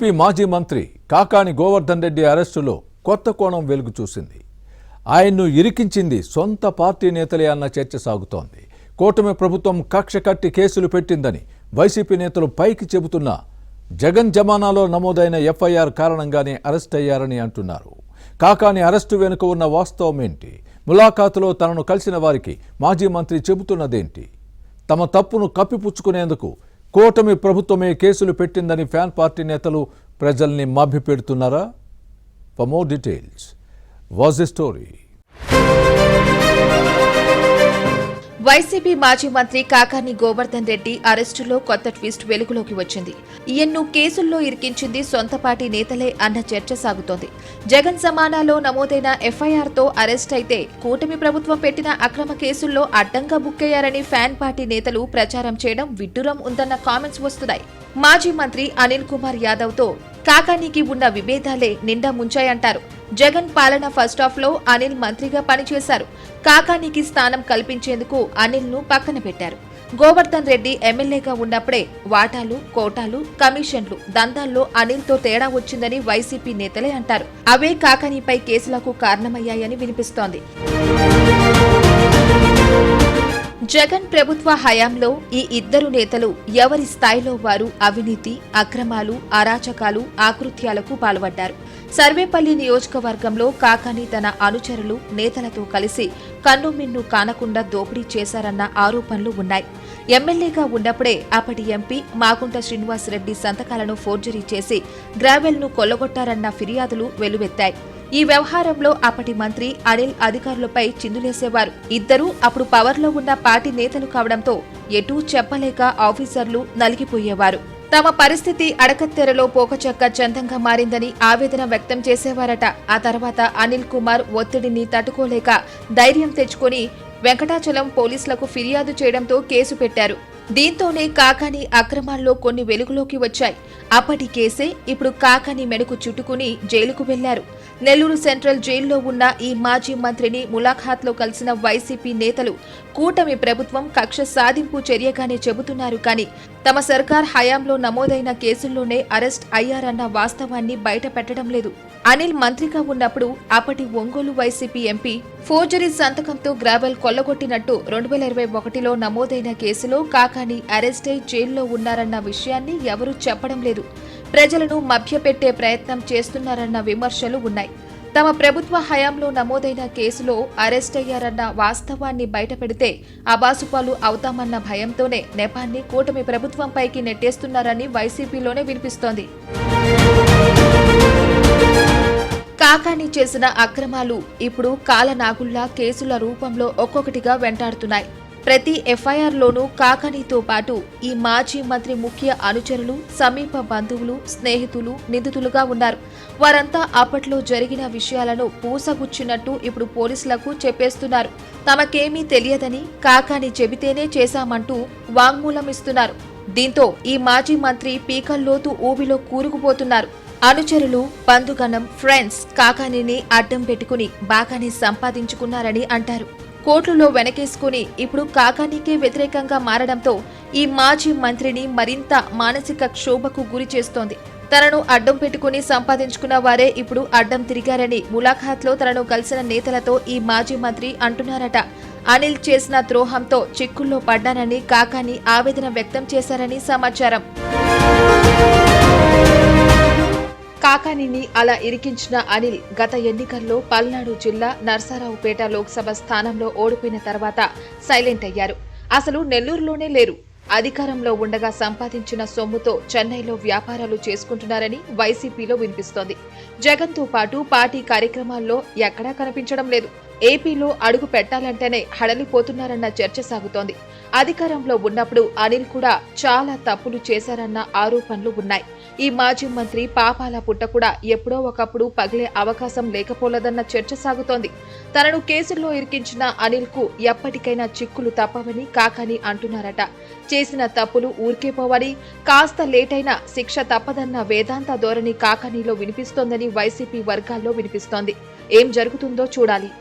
మాజీ మంత్రి కాకాని గోవర్ధన్ రెడ్డి అరెస్టులో కొత్త కోణం వెలుగు చూసింది. ఆయన్ను ఇరికించింది సొంత పార్టీ నేతలే అన్న చర్చ సాగుతోంది. కూటమి ప్రభుత్వం కక్ష కట్టి కేసులు పెట్టిందని వైసీపీ నేతలు పైకి చెబుతున్నా జగన్ జమానాలో నమోదైన ఎఫ్ఐఆర్ కారణంగానే అరెస్ట్ అయ్యారని అంటున్నారు. కాకాని అరెస్టు వెనుక ఉన్న వాస్తవం ఏంటి? ములాఖాతులో తనను కలిసిన వారికి మాజీ మంత్రి చెబుతున్నదేంటి? తమ తప్పును కప్పిపుచ్చుకునేందుకు కూటమి ప్రభుత్వమే కేసులు పెట్టిందని ఫ్యాన్ పార్టీ నేతలు ప్రజల్ని మభ్యపెడుతున్నారా? For more details watch the story. YCP మాజీ మంత్రి కాకాని గోవర్ధన్ రెడ్డి అరెస్టులో కొత్త ట్విస్ట్ వెలుగులోకి వచ్చింది. ఈయన్ను కేసుల్లో ఇరికించింది సొంత పార్టీ నేతలే అన్న చర్చ సాగుతోంది. జగన్ జమానాలో నమోదైన ఎఫ్ఐఆర్తో అరెస్ట్ అయితే కూటమి ప్రభుత్వం పెట్టిన అక్రమ కేసుల్లో అడ్డంగా బుక్కయ్యారని ఫ్యాన్ పార్టీ నేతలు ప్రచారం చేయడం విడ్డూరం ఉందన్న కామెంట్స్ వస్తున్నాయి. మాజీ మంత్రి అనిల్ కుమార్ యాదవ్తో కాకానికి ఉన్న విభేదాలే నిండా ముంచాయంటారు. జగన్ పాలన ఫస్ట్ హాఫ్ లో అనిల్ మంత్రిగా పనిచేశారు. కాకానికి స్థానం కల్పించేందుకు అనిల్ ను పక్కన పెట్టారు. గోవర్ధన్ రెడ్డి ఎమ్మెల్యేగా ఉన్నప్పుడే వాటాలు, కోటాలు, కమిషన్లు దందాల్లో అనిల్ తో తేడా వచ్చిందని వైసీపీ నేతలే అంటారు. అవే కాకానిపై కేసులకు కారణమయ్యాయని వినిపిస్తోంది. జగన్ ప్రభుత్వ హయాంలో ఈ ఇద్దరు నేతలు ఎవరి స్థాయిలో వారు అవినీతి, అక్రమాలు, అరాచకాలు, ఆకృత్యాలకు పాల్పడ్డారు. సర్వేపల్లి నియోజకవర్గంలో కాకాని తన అనుచరులు, నేతలతో కలిసి కన్నుమిన్ను కానకుండా దోపిడీ చేశారన్న ఆరోపణలు ఉన్నాయి. ఎమ్మెల్యేగా ఉన్నప్పుడే అప్పటి ఎంపీ మాగుంట శ్రీనివాసరెడ్డి సంతకాలను ఫోర్జరీ చేసి గ్రావెల్ ను కొల్లగొట్టారన్న ఫిర్యాదులు వెలువెత్తాయి. ఈ వ్యవహారంలో అప్పటి మంత్రి అనిల్ అధికారులపై చిందులేసేవారు. ఇద్దరూ అప్పుడు పవర్లో ఉన్న పార్టీ నేతలు కావడంతో ఎటూ చెప్పలేక ఆఫీసర్లు నలిగిపోయేవారు. తమ పరిస్థితి అడకత్తెరలో పోకచక్క చందంగా మారిందని ఆవేదన వ్యక్తం చేసేవారట. ఆ తర్వాత అనిల్ కుమార్ ఒత్తిడిని తట్టుకోలేక ధైర్యం తెచ్చుకొని వెంకటాచలం పోలీసులకు ఫిర్యాదు చేయడంతో కేసు పెట్టారు. దీంతోనే కాకాని అక్రమాల్లో కొన్ని వెలుగులోకి వచ్చాయి. అప్పటి కేసే ఇప్పుడు కాకాని మెడకు చుట్టుకుని జైలుకు వెళ్లారు. నెల్లూరు సెంట్రల్ జైల్లో ఉన్న ఈ మాజీ మంత్రిని ములాఖాత్లో కలిసిన వైసీపీ నేతలు కూటమి ప్రభుత్వం కక్ష సాధింపు చర్యగానే చెబుతున్నారు. కానీ తమ సర్కార్ హయాంలో నమోదైన కేసుల్లోనే అరెస్ట్ అయ్యారన్న వాస్తవాన్ని బయట పెట్టడం లేదు. అనిల్ మంత్రిగా ఉన్నప్పుడు అప్పటి ఒంగోలు వైసీపీ ఎంపీ ఫోర్జరీ సంతకంతో గ్రావెల్ కొల్లగొట్టినట్టు 2021లో నమోదైన కేసులో కాకాని అరెస్ట్ అయి జైల్లో ఉన్నారన్న విషయాన్ని ఎవరూ చెప్పడం లేదు. ప్రజలను మభ్యపెట్టే ప్రయత్నం చేస్తున్నారన్న విమర్శలు ఉన్నాయి. తమ ప్రభుత్వ హయాంలో నమోదైన కేసులో అరెస్ట్ అయ్యారన్న వాస్తవాన్ని బయటపెడితే అబాసుపాలు అవుతామన్న భయంతోనే నెపాన్ని కూటమి ప్రభుత్వంపైకి నెట్టేస్తున్నారని వైసీపీలోనే వినిపిస్తోంది. కాకాని చేసిన అక్రమాలు ఇప్పుడు కాలనాగుల్లా కేసుల రూపంలో ఒక్కొక్కటిగా వెంటాడుతున్నాయి. ప్రతి ఎఫ్ఐఆర్లోనూ కాకానితో పాటు ఈ మాజీ మంత్రి ముఖ్య అనుచరులు, సమీప బంధువులు, స్నేహితులు నిందితులుగా ఉన్నారు. వారంతా అప్పట్లో జరిగిన విషయాలను పూసగుచ్చినట్టు ఇప్పుడు పోలీసులకు చెప్పేస్తున్నారు. తమకేమీ తెలియదని, కాకాని చెబితేనే చేశామంటూ వాంగ్మూలం ఇస్తున్నారు. దీంతో ఈ మాజీ మంత్రి పీకల్లోతు ఊబిలో కూరుకుపోతున్నారు. అనుచరులు, బంధుగణం, ఫ్రెండ్స్ కాకానిని అడ్డం పెట్టుకుని బాగానే సంపాదించుకున్నారని అంటారు. కోర్టులో వెనకేసుకుని ఇప్పుడు కాకానికే వ్యతిరేకంగా మారడంతో ఈ మాజీ మంత్రిని మరింత మానసిక క్షోభకు గురి చేస్తోంది. తనను అడ్డం పెట్టుకుని సంపాదించుకున్న వారే ఇప్పుడు అడ్డం తిరిగారని ములాఖాత్లో తనను కలిసిన నేతలతో ఈ మాజీ మంత్రి అంటున్నారట. అనిల్ చేసిన ద్రోహంతో చిక్కుల్లో పడ్డానని కాకాని ఆవేదన వ్యక్తం చేశారని సమాచారం. కాకానిని అలా ఇరికించిన అనిల్ గత ఎన్నికల్లో పల్నాడు జిల్లా నర్సారావుపేట లోక్సభ స్థానంలో ఓడిపోయిన తర్వాత సైలెంట్ అయ్యారు. అసలు నెల్లూరులోనే లేరు. అధికారంలో ఉండగా సంపాదించిన సొమ్ముతో చెన్నైలో వ్యాపారాలు చేసుకుంటున్నారని వైసీపీలో వినిపిస్తోంది. జగన్తో పాటు పార్టీ కార్యక్రమాల్లో ఎక్కడా కనిపించడం లేదు. ఏపీలో అడుగు పెట్టాలంటేనే హడలిపోతున్నారన్న చర్చ సాగుతోంది. అధికారంలో ఉన్నప్పుడు అనిల్ కూడా చాలా తప్పులు చేశారన్న ఆరోపణలు ఉన్నాయి. ఈ మాజీ మంత్రి పాపాల పుట్ట కూడా ఎప్పుడో ఒకప్పుడు పగిలే అవకాశం లేకపోలేదన్న చర్చ సాగుతోంది. తనను కేసుల్లో ఇరికించిన అనిల్ కు ఎప్పటికైనా చిక్కులు తప్పవని కాకాని అంటున్నారట. చేసిన తప్పులు ఊరికే పోవని, కాస్త లేటైనా శిక్ష తప్పదన్న వేదాంత ధోరణి కాకానిలో వినిపిస్తోందని వైసీపీ వర్గాల్లో వినిపిస్తోంది. ఏం జరుగుతుందో చూడాలి.